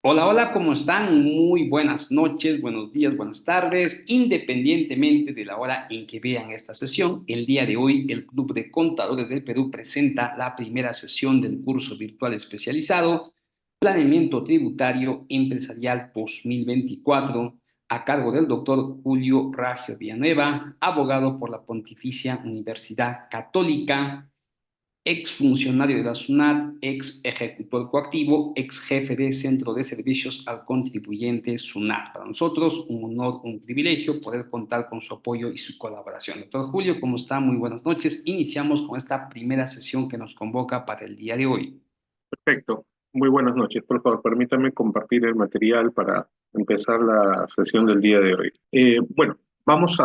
Hola, hola, ¿cómo están? Muy buenas noches, buenos días, buenas tardes. Independientemente de la hora en que vean esta sesión, el día de hoy el Club de Contadores del Perú presenta la primera sesión del curso virtual especializado Planeamiento Tributario Empresarial 2024 a cargo del doctor Julio Raggio Villanueva, abogado por la Pontificia Universidad Católica, ex funcionario de la SUNAT, ex ejecutor coactivo, ex jefe de Centro de Servicios al Contribuyente SUNAT. Para nosotros, un honor, un privilegio poder contar con su apoyo y su colaboración. Doctor Julio, ¿cómo está? Muy buenas noches. Iniciamos con esta primera sesión que nos convoca para el día de hoy. Perfecto. Muy buenas noches. Por favor, permítame compartir el material para empezar la sesión del día de hoy. Bueno, vamos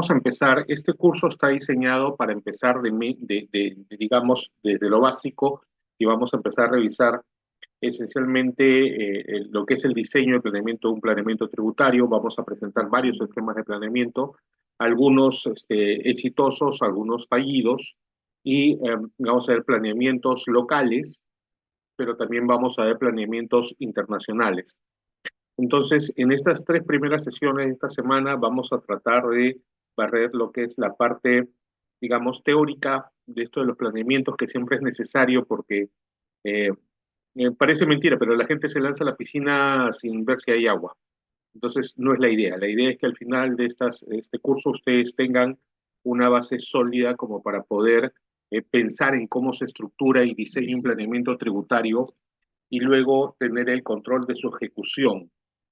a empezar. Este curso está diseñado para empezar digamos, desde lo básico y vamos a empezar a revisar esencialmente lo que es el diseño y planeamiento de un planeamiento tributario. Vamos a presentar varios esquemas de planeamiento, algunos exitosos, algunos fallidos, y vamos a ver planeamientos locales, pero también vamos a ver planeamientos internacionales. Entonces, en estas tres primeras sesiones de esta semana vamos a tratar de barrer lo que es la parte, digamos, teórica de esto de los planeamientos, que siempre es necesario porque eh, parece mentira, pero la gente se lanza a la piscina sin ver si hay agua. Entonces, no es la idea. La idea es que al final de este curso ustedes tengan una base sólida como para poder pensar en cómo se estructura y diseña un planeamiento tributario y luego tener el control de su ejecución.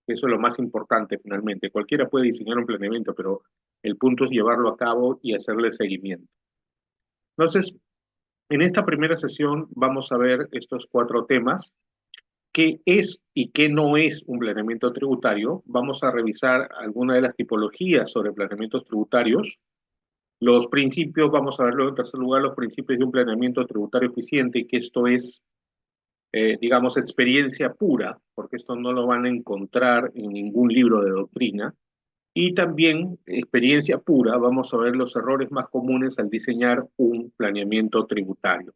Eso es lo más importante finalmente. Cualquiera puede diseñar un planeamiento, pero el punto es llevarlo a cabo y hacerle seguimiento. Entonces, en esta primera sesión vamos a ver estos cuatro temas: qué es y qué no es un planeamiento tributario. Vamos a revisar algunas de las tipologías sobre planeamientos tributarios. Los principios, vamos a verlo en tercer lugar, los principios de un planeamiento tributario eficiente, y que esto es, digamos, experiencia pura, porque esto no lo van a encontrar en ningún libro de doctrina. Y también experiencia pura, vamos a ver los errores más comunes al diseñar un planeamiento tributario.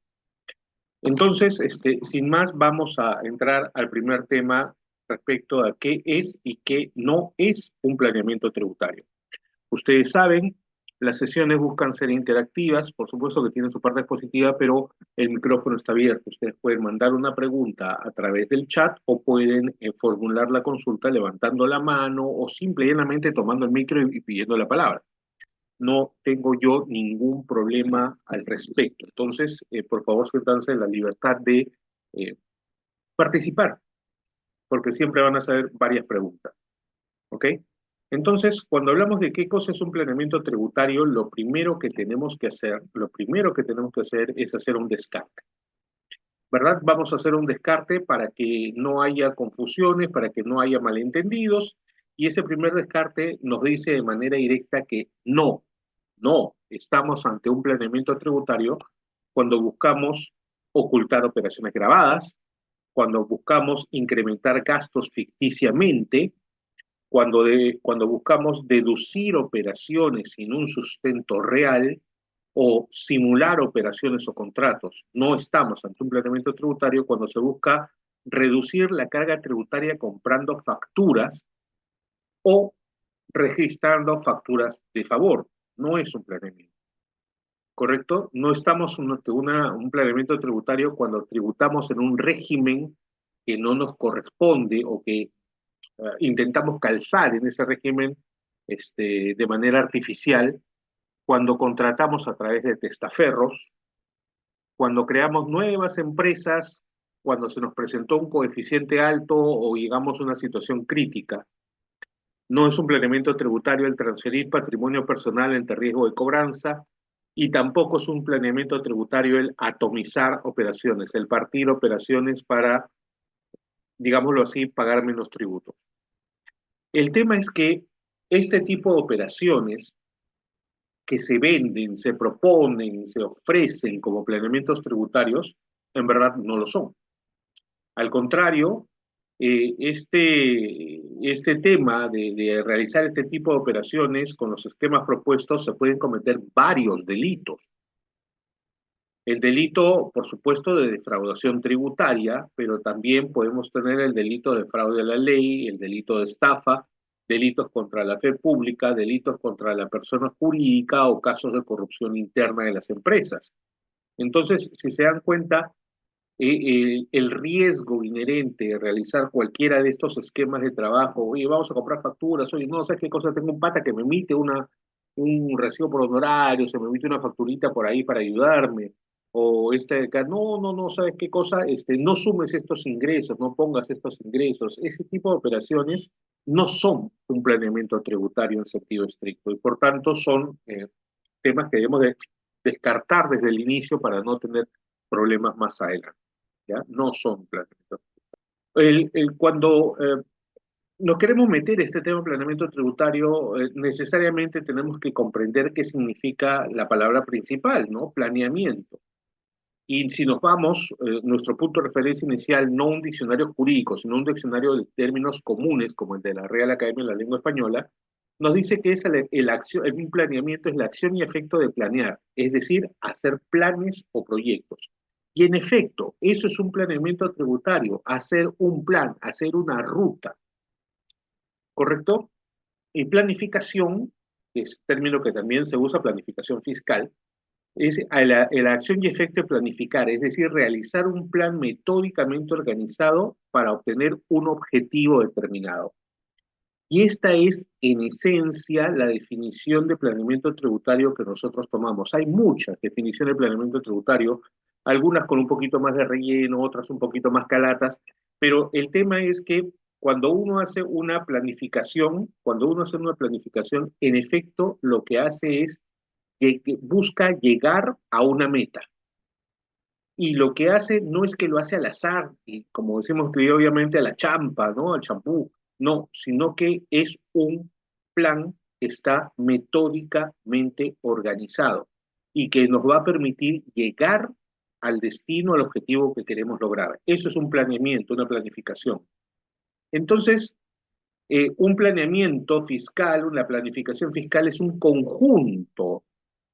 Entonces, sin más, vamos a entrar al primer tema respecto a qué es y qué no es un planeamiento tributario. Ustedes saben, las sesiones buscan ser interactivas, por supuesto que tienen su parte positiva, pero el micrófono está abierto. Ustedes pueden mandar una pregunta a través del chat o pueden formular la consulta levantando la mano o simple y llanamente tomando el micro y pidiendo la palabra. No tengo yo ningún problema al respecto. Entonces, por favor, siéntanse la libertad de eh, participar, porque siempre van a saber varias preguntas. ¿Ok? Entonces, cuando hablamos de qué cosa es un planeamiento tributario, lo primero que tenemos que hacer es hacer un descarte, ¿verdad? Vamos a hacer un descarte para que no haya confusiones, para que no haya malentendidos, y ese primer descarte nos dice de manera directa que no estamos ante un planeamiento tributario cuando buscamos ocultar operaciones grabadas, cuando buscamos incrementar gastos ficticiamente, cuando buscamos deducir operaciones sin un sustento real o simular operaciones o contratos. No estamos ante un planeamiento tributario cuando se busca reducir la carga tributaria comprando facturas o registrando facturas de favor. No es un planeamiento, ¿correcto? No estamos ante un planeamiento tributario cuando tributamos en un régimen que no nos corresponde o que intentamos calzar en ese régimen de manera artificial, cuando contratamos a través de testaferros, cuando creamos nuevas empresas, cuando se nos presentó un coeficiente alto o llegamos a una situación crítica. No es un planeamiento tributario el transferir patrimonio personal entre riesgo de cobranza, y tampoco es un planeamiento tributario el atomizar operaciones, el partir operaciones para, digámoslo así, pagar menos tributos. El tema es que este tipo de operaciones que se venden, se proponen, se ofrecen como planeamientos tributarios, en verdad no lo son. Al contrario, este tema de realizar este tipo de operaciones con los esquemas propuestos se pueden cometer varios delitos. El delito, por supuesto, de defraudación tributaria, pero también podemos tener el delito de fraude a la ley, el delito de estafa, delitos contra la fe pública, delitos contra la persona jurídica o casos de corrupción interna de las empresas. Entonces, si se dan cuenta, el riesgo inherente de realizar cualquiera de estos esquemas de trabajo, oye, vamos a comprar facturas, oye, no, ¿sabes qué cosa? Tengo un pata que me emite un recibo por honorario, se me emite una facturita por ahí para ayudarme, o este de acá, no, no, no, ¿sabes qué cosa? No sumes estos ingresos, no pongas estos ingresos. Ese tipo de operaciones no son un planeamiento tributario en sentido estricto y por tanto son temas que debemos de descartar desde el inicio para no tener problemas más adelante. ¿Ya? No son planeamientos. Cuando nos queremos meter este tema de planeamiento tributario, necesariamente tenemos que comprender qué significa la palabra principal, ¿no? Planeamiento. Y si nos vamos, nuestro punto de referencia inicial, no un diccionario jurídico, sino un diccionario de términos comunes, como el de la Real Academia de la Lengua Española, nos dice que es un planeamiento es la acción y efecto de planear, es decir, hacer planes o proyectos. Y en efecto, eso es un planeamiento tributario, hacer un plan, hacer una ruta, ¿correcto? Y planificación, que es término que también se usa, planificación fiscal, es la acción y efecto de planificar, es decir, realizar un plan metódicamente organizado para obtener un objetivo determinado. Y esta es, en esencia, la definición de planeamiento tributario que nosotros tomamos. Hay muchas definiciones de planeamiento tributario, algunas con un poquito más de relleno, otras un poquito más calatas, pero el tema es que cuando uno hace una planificación, en efecto, lo que hace es que busca llegar a una meta. Y lo que hace no es que lo hace al azar, y como decimos que obviamente a la champa, ¿no? Al champú, no, sino que es un plan que está metódicamente organizado y que nos va a permitir llegar al destino, al objetivo que queremos lograr. Eso es un planeamiento, una planificación. Entonces, un planeamiento fiscal, una planificación fiscal es un conjunto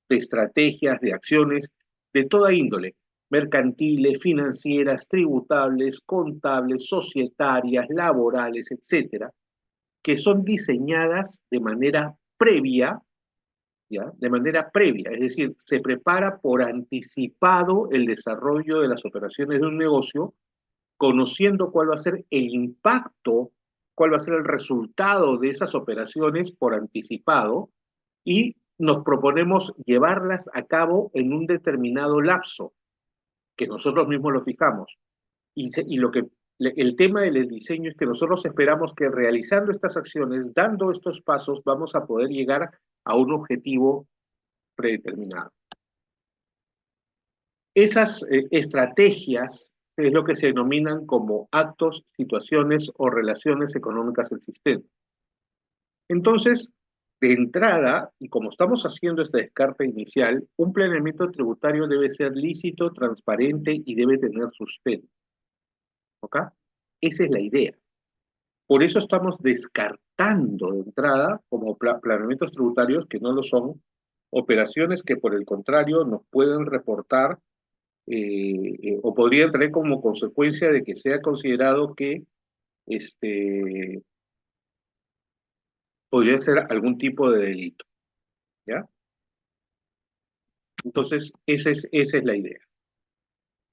de estrategias, de acciones de toda índole, mercantiles, financieras, tributables, contables, societarias, laborales, etcétera, que son diseñadas de manera previa, ¿ya? De manera previa, es decir, se prepara por anticipado el desarrollo de las operaciones de un negocio, conociendo cuál va a ser el impacto, cuál va a ser el resultado de esas operaciones por anticipado, y nos proponemos llevarlas a cabo en un determinado lapso, que nosotros mismos lo fijamos. Y el tema del diseño es que nosotros esperamos que realizando estas acciones, dando estos pasos, vamos a poder llegar a un objetivo predeterminado. Esas estrategias es lo que se denominan como actos, situaciones o relaciones económicas existentes. Entonces, de entrada, y como estamos haciendo este descarte inicial, un planeamiento tributario debe ser lícito, transparente y debe tener sustento. ¿Ok? Esa es la idea. Por eso estamos descartando de entrada como planeamientos tributarios que no lo son, operaciones que por el contrario nos pueden reportar o podrían traer como consecuencia de que sea considerado que este, podría ser algún tipo de delito. ¿Ya? Entonces, esa es la idea.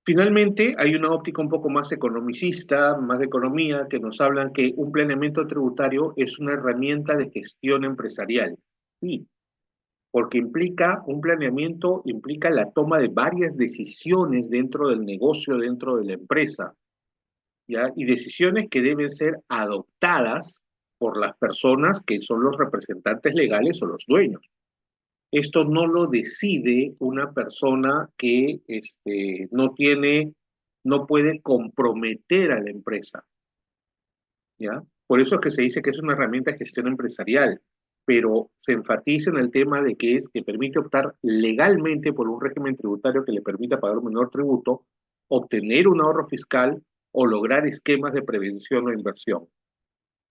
Finalmente, hay una óptica un poco más economicista, más de economía, que nos hablan que un planeamiento tributario es una herramienta de gestión empresarial. Sí, porque un planeamiento implica la toma de varias decisiones dentro del negocio, dentro de la empresa, ¿ya? Y decisiones que deben ser adoptadas por las personas que son los representantes legales o los dueños. Esto no lo decide una persona que no puede comprometer a la empresa, ¿ya? Por eso es que se dice que es una herramienta de gestión empresarial, pero se enfatiza en el tema de que permite optar legalmente por un régimen tributario que le permita pagar un menor tributo, obtener un ahorro fiscal o lograr esquemas de prevención o inversión,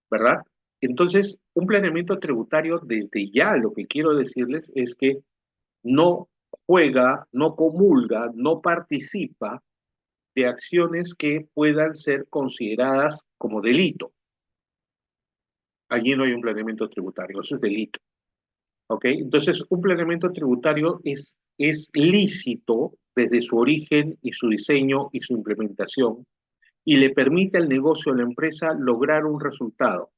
¿verdad? Entonces, un planeamiento tributario, desde ya lo que quiero decirles es que no juega, no comulga, no participa de acciones que puedan ser consideradas como delito. Allí no hay un planeamiento tributario, eso es delito. ¿Ok? Entonces, un planeamiento tributario es lícito desde su origen y su diseño y su implementación y le permite al negocio o a la empresa lograr un resultado.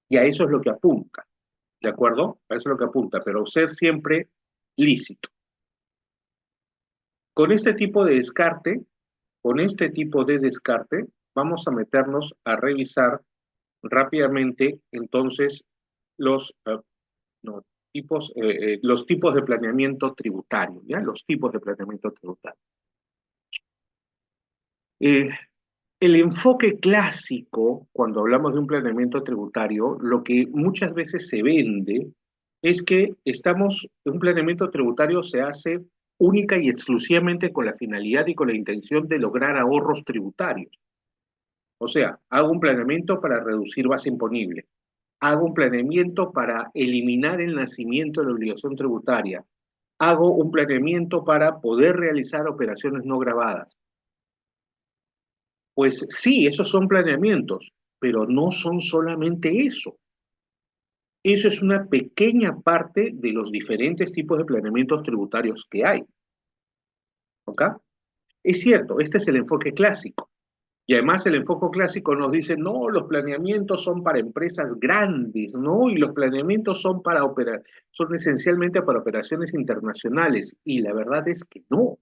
Y a eso es lo que apunta, ¿de acuerdo? A eso es lo que apunta, pero ser siempre lícito. Con este tipo de descarte, con este tipo de descarte, vamos a meternos a revisar rápidamente entonces los, no, los tipos de planeamiento tributario, ¿ya? Los tipos de planeamiento tributario. Eh, el enfoque clásico, cuando hablamos de un planeamiento tributario, lo que muchas veces se vende es que un planeamiento tributario se hace única y exclusivamente con la finalidad y con la intención de lograr ahorros tributarios. O sea, hago un planeamiento para reducir base imponible, hago un planeamiento para eliminar el nacimiento de la obligación tributaria, hago un planeamiento para poder realizar operaciones no grabadas. Pues sí, esos son planeamientos, pero no son solamente eso. Eso es una pequeña parte de los diferentes tipos de planeamientos tributarios que hay. ¿Ok? Es cierto, este es el enfoque clásico. Y además el enfoque clásico nos dice, no, los planeamientos son para empresas grandes, ¿no? Y los planeamientos son son esencialmente para operaciones internacionales. Y la verdad es que no. O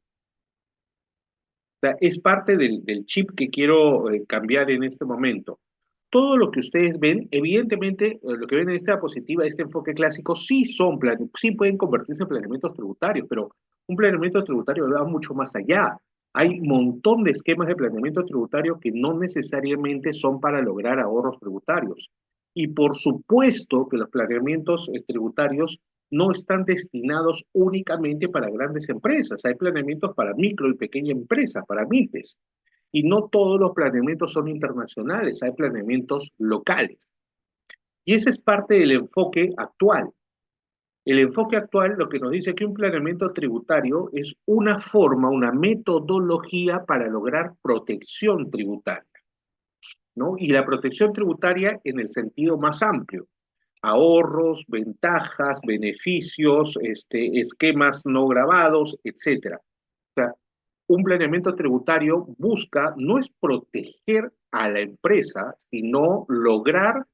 sea, es parte del chip que quiero cambiar en este momento. Todo lo que ustedes ven, evidentemente, lo que ven en esta diapositiva, este enfoque clásico, sí pueden convertirse en planeamientos tributarios, pero un planeamiento tributario va mucho más allá. Hay un montón de esquemas de planeamiento tributario que no necesariamente son para lograr ahorros tributarios. Y por supuesto que los planeamientos tributarios no están destinados únicamente para grandes empresas. Hay planeamientos para micro y pequeña empresas, para MIPES. Y no todos los planeamientos son internacionales, hay planeamientos locales. Y ese es parte del enfoque actual. El enfoque actual lo que nos dice que un planeamiento tributario es una forma, una metodología para lograr protección tributaria, ¿no? Y la protección tributaria en el sentido más amplio. Ahorros, ventajas, beneficios, esquemas no grabados, etcétera. O sea, un planeamiento tributario busca no es proteger a la empresa, sino lograr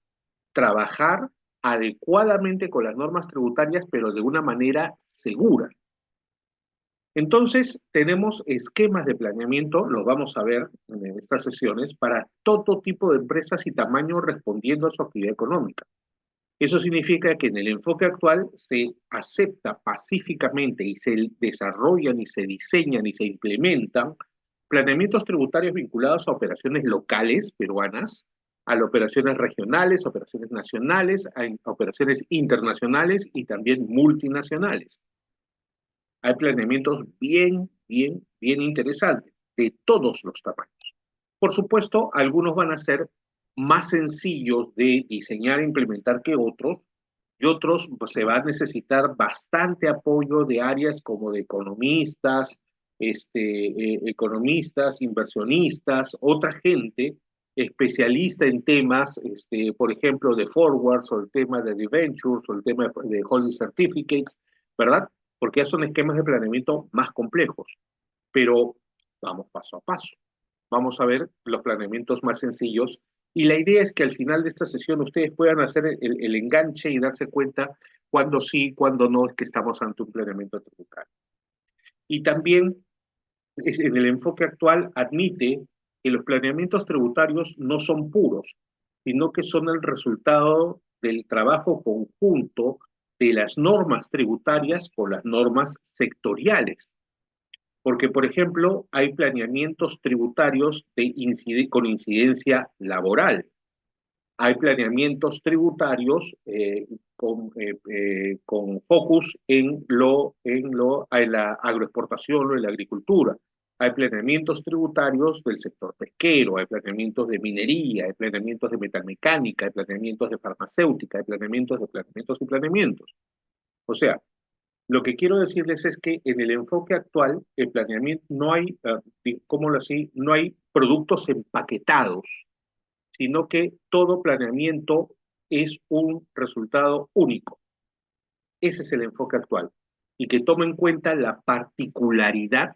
trabajar adecuadamente con las normas tributarias, pero de una manera segura. Entonces, tenemos esquemas de planeamiento, los vamos a ver en estas sesiones, para todo tipo de empresas y tamaño respondiendo a su actividad económica. Eso significa que en el enfoque actual se acepta pacíficamente y se desarrollan y se diseñan y se implementan planeamientos tributarios vinculados a operaciones locales peruanas, a las operaciones regionales, operaciones nacionales, a operaciones internacionales y también multinacionales. Hay planeamientos bien interesantes de todos los tamaños. Por supuesto, algunos van a ser más sencillos de diseñar e implementar que otros, y otros pues, se va a necesitar bastante apoyo de áreas como de economistas, economistas, inversionistas, otra gente especialista en temas, por ejemplo, de forwards o el tema de debentures o el tema de holding certificates, ¿verdad? Porque ya son esquemas de planeamiento más complejos. Pero vamos paso a paso. Vamos a ver los planeamientos más sencillos y la idea es que al final de esta sesión ustedes puedan hacer el enganche y darse cuenta cuándo sí, cuándo no es que estamos ante un planeamiento tributario. Y también en el enfoque actual admite que los planeamientos tributarios no son puros, sino que son el resultado del trabajo conjunto de las normas tributarias con las normas sectoriales. Porque, por ejemplo, hay planeamientos tributarios con incidencia laboral. Hay planeamientos tributarios con focus en la agroexportación o en la agricultura. Hay planeamientos tributarios del sector pesquero, hay planeamientos de minería, hay planeamientos de metalmecánica, hay planeamientos de farmacéutica, hay planeamientos de planeamientos y planeamientos. O sea, Lo que quiero decirles es que en el enfoque actual, el planeamiento, no hay, ¿cómo lo así? No hay productos empaquetados, sino que todo planeamiento es un resultado único. Ese es el enfoque actual. Y que tome en cuenta la particularidad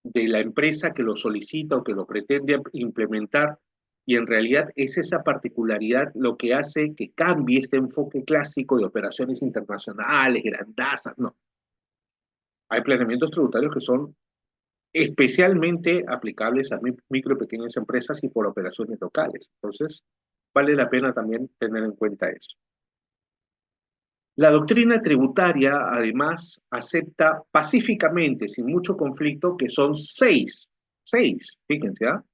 de la empresa que lo solicita o que lo pretende implementar, y en realidad es esa particularidad lo que hace que cambie este enfoque clásico de operaciones internacionales, grandazas, no. Hay planeamientos tributarios que son especialmente aplicables a micro y pequeñas empresas y por operaciones locales. Entonces, vale la pena también tener en cuenta eso. La doctrina tributaria, además, acepta pacíficamente, sin mucho conflicto, que son seis, fíjense, ¿ah?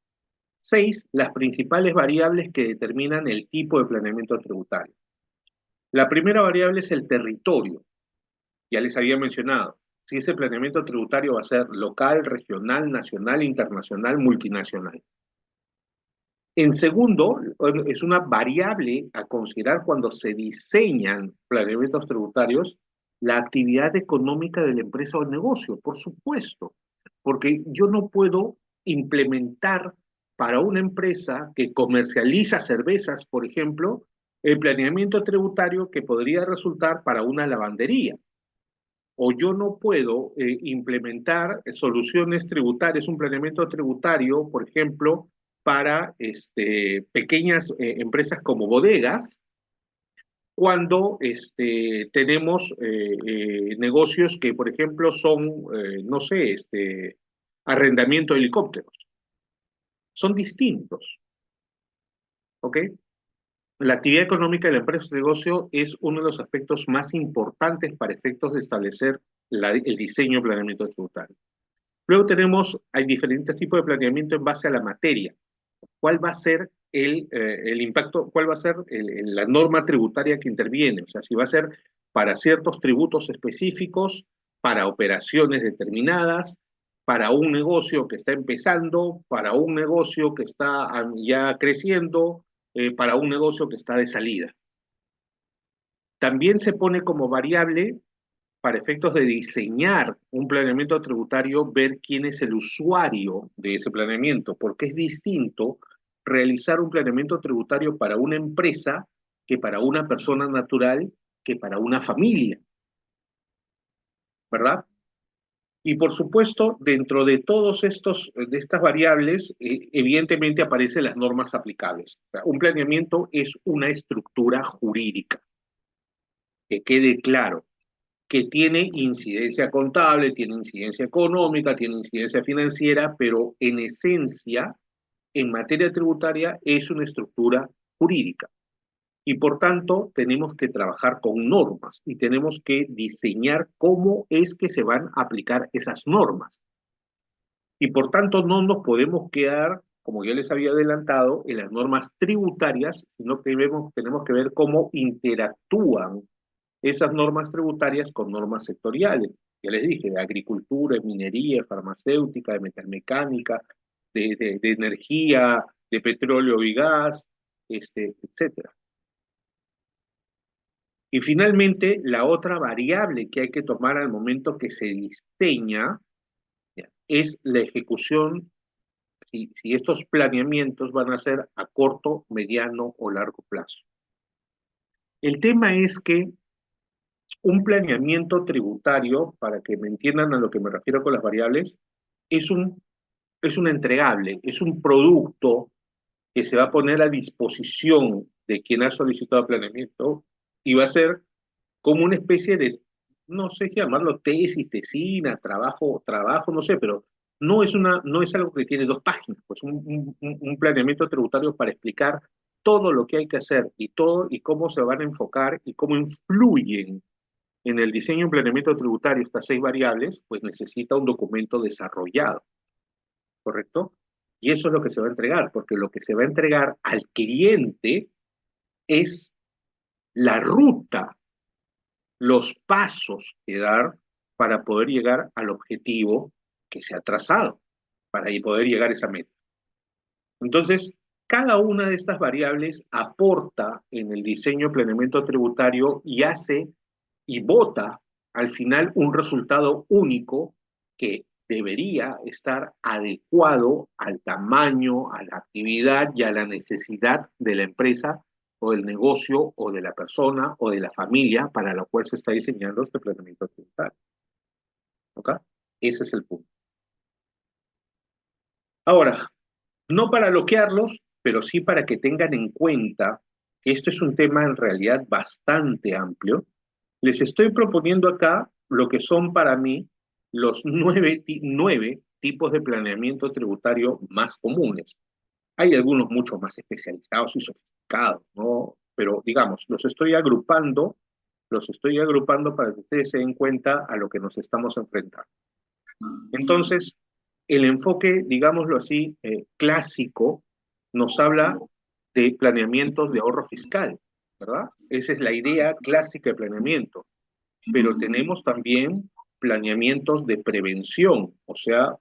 Seis las principales variables que determinan el tipo de planeamiento tributario. La primera variable es el territorio, ya les había mencionado. Si ese planeamiento tributario va a ser local, regional, nacional, internacional, multinacional. En segundo, es una variable a considerar cuando se diseñan planeamientos tributarios, la actividad económica de la empresa o negocio, por supuesto, porque yo no puedo implementar para una empresa que comercializa cervezas, por ejemplo, el planeamiento tributario que podría resultar para una lavandería. O yo no puedo implementar soluciones tributarias, un planeamiento tributario, por ejemplo, para pequeñas empresas como bodegas, cuando tenemos negocios que, por ejemplo, son, no sé, arrendamiento de helicópteros. Son distintos, ¿ok? La actividad económica de la empresa o negocio es uno de los aspectos más importantes para efectos de establecer el diseño de planeamiento tributario. Luego hay diferentes tipos de planeamiento en base a la materia. ¿Cuál va a ser el impacto, cuál va a ser la norma tributaria que interviene? O sea, si va a ser para ciertos tributos específicos, para operaciones determinadas, para un negocio que está empezando, para un negocio que está ya creciendo, para un negocio que está de salida. También se pone como variable para efectos de diseñar un planeamiento tributario, ver quién es el usuario de ese planeamiento, porque es distinto realizar un planeamiento tributario para una empresa que para una persona natural, que para una familia, ¿verdad? Y por supuesto, dentro de todos de estas variables, evidentemente aparecen las normas aplicables. O sea, un planeamiento es una estructura jurídica, que quede claro, que tiene incidencia contable, tiene incidencia económica, tiene incidencia financiera, pero en esencia, en materia tributaria, es una estructura jurídica. Y por tanto, tenemos que trabajar con normas y tenemos que diseñar cómo es que se van a aplicar esas normas. Y por tanto, no nos podemos quedar, como ya les había adelantado, en las normas tributarias, sino que tenemos que ver cómo interactúan esas normas tributarias con normas sectoriales. Ya les dije, de agricultura, de minería, farmacéutica, de metalmecánica, de energía, de petróleo y gas, etcétera. Y finalmente, la otra variable que hay que tomar al momento que se diseña es la ejecución, si estos planeamientos van a ser a corto, mediano o largo plazo. El tema es que un planeamiento tributario, para que me entiendan a lo que me refiero con las variables, es un entregable, es un producto que se va a poner a disposición de quien ha solicitado planeamiento y va a ser como una especie de, no sé si llamarlo tesis, tesina, trabajo, no sé, pero no es algo que tiene dos páginas, pues un planeamiento tributario para explicar todo lo que hay que hacer y todo y cómo se van a enfocar y cómo influyen en el diseño y planeamiento tributario estas seis variables, pues necesita un documento desarrollado, ¿correcto? Y eso es lo que se va a entregar, porque lo que se va a entregar al cliente es la ruta, los pasos que dar para poder llegar al objetivo que se ha trazado, para poder llegar a esa meta. Entonces, cada una de estas variables aporta en el diseño y planeamiento tributario y hace y vota al final un resultado único que debería estar adecuado al tamaño, a la actividad y a la necesidad de la empresa o del negocio o de la persona o de la familia para la cual se está diseñando este planeamiento tributario. ¿Ok? Ese es el punto. Ahora, no para bloquearlos, pero sí para que tengan en cuenta que esto es un tema en realidad bastante amplio. Les estoy proponiendo acá lo que son para mí los nueve tipos de planeamiento tributario más comunes. Hay algunos mucho más especializados y sofisticados, ¿no? Pero digamos, los estoy agrupando para que ustedes se den cuenta a lo que nos estamos enfrentando. Entonces, el enfoque, digámoslo así, clásico, nos habla de planeamientos de ahorro fiscal, ¿verdad? Esa es la idea clásica de planeamiento. Pero tenemos también planeamientos de prevención, o sea,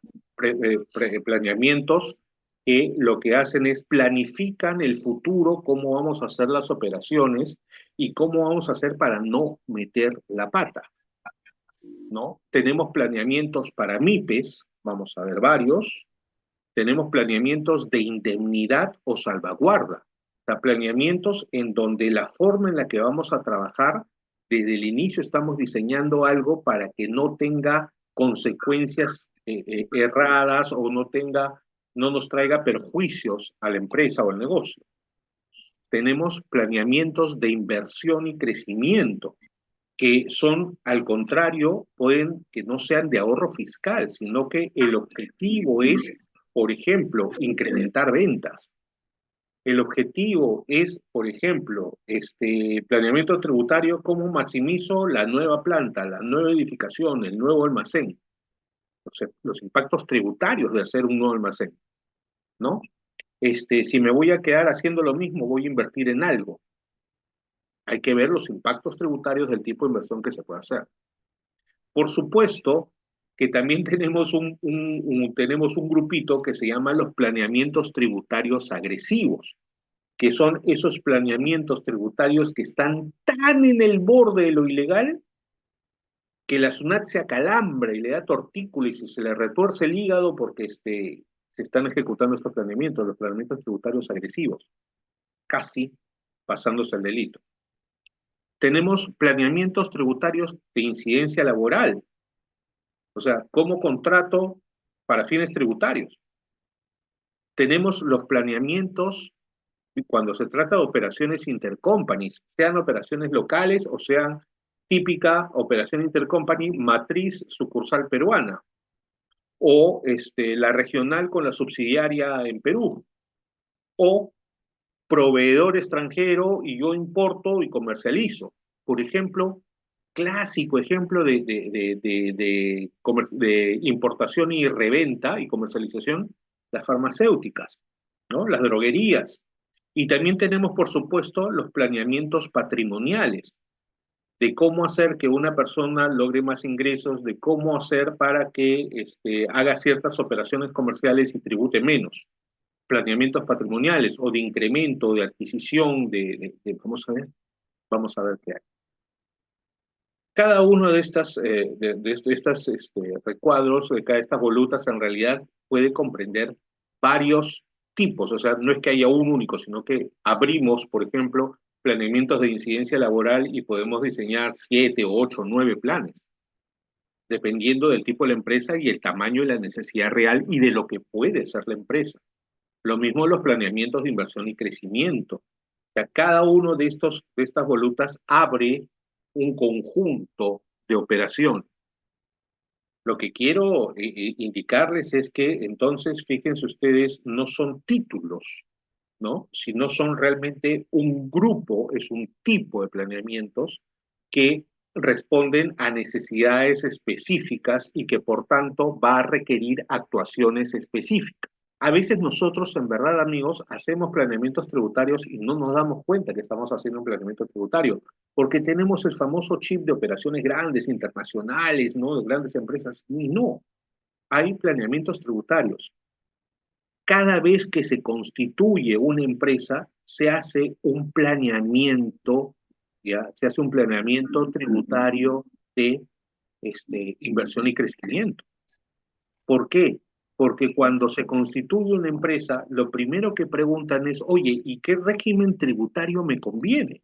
planeamientos que lo que hacen es planifican el futuro, cómo vamos a hacer las operaciones y cómo vamos a hacer para no meter la pata, ¿no? Tenemos planeamientos para MIPES, vamos a ver varios, tenemos planeamientos de indemnidad o salvaguarda, o sea, planeamientos en donde la forma en la que vamos a trabajar, desde el inicio estamos diseñando algo para que no tenga consecuencias erradas o no nos traiga perjuicios a la empresa o al negocio. Tenemos planeamientos de inversión y crecimiento, que son, al contrario, pueden que no sean de ahorro fiscal, sino que el objetivo es, por ejemplo, incrementar ventas. El objetivo es, por ejemplo, planeamiento tributario, cómo maximizo la nueva planta, la nueva edificación, el nuevo almacén, los impactos tributarios de hacer un nuevo almacén, ¿no? Si me voy a quedar haciendo lo mismo, voy a invertir en algo. Hay que ver los impactos tributarios del tipo de inversión que se puede hacer. Por supuesto que también tenemos un grupito que se llama los planeamientos tributarios agresivos, que son esos planeamientos tributarios que están tan en el borde de lo ilegal que la SUNAT se acalambra y le da tortícolis y se le retuerce el hígado porque se están ejecutando estos planeamientos, los planeamientos tributarios agresivos, casi pasándose el delito. Tenemos planeamientos tributarios de incidencia laboral, o sea, cómo contrato para fines tributarios. Tenemos los planeamientos cuando se trata de operaciones intercompanies, sean operaciones locales o sean típica operación intercompany matriz sucursal peruana, o la regional con la subsidiaria en Perú, o proveedor extranjero y yo importo y comercializo. Por ejemplo, clásico ejemplo de importación y reventa y comercialización, las farmacéuticas, ¿no? Las droguerías. Y también tenemos, por supuesto, los planeamientos patrimoniales, de cómo hacer que una persona logre más ingresos, de cómo hacer para que haga ciertas operaciones comerciales y tribute menos. Planeamientos patrimoniales o de incremento, de adquisición, vamos a ver qué hay. Cada uno de estas recuadros, de cada estas volutas, en realidad puede comprender varios tipos, o sea, no es que haya un único, sino que abrimos, por ejemplo, planeamientos de incidencia laboral y podemos diseñar 7, 8, 9 planes, dependiendo del tipo de la empresa y el tamaño y la necesidad real y de lo que puede ser la empresa. Lo mismo los planeamientos de inversión y crecimiento. O sea, cada uno de estas volutas abre un conjunto de operación. Lo que quiero indicarles es que entonces, fíjense ustedes, no son títulos, ¿no? Sino son realmente un grupo, es un tipo de planeamientos que responden a necesidades específicas y que por tanto va a requerir actuaciones específicas. A veces nosotros, en verdad, amigos, hacemos planeamientos tributarios y no nos damos cuenta que estamos haciendo un planeamiento tributario, porque tenemos el famoso chip de operaciones grandes, internacionales, ¿no? De grandes empresas. Y no, hay planeamientos tributarios. Cada vez que se constituye una empresa, se hace un planeamiento, ¿ya? Se hace un planeamiento tributario de inversión y crecimiento. ¿Por qué? Porque cuando se constituye una empresa, lo primero que preguntan es, oye, ¿y qué régimen tributario me conviene?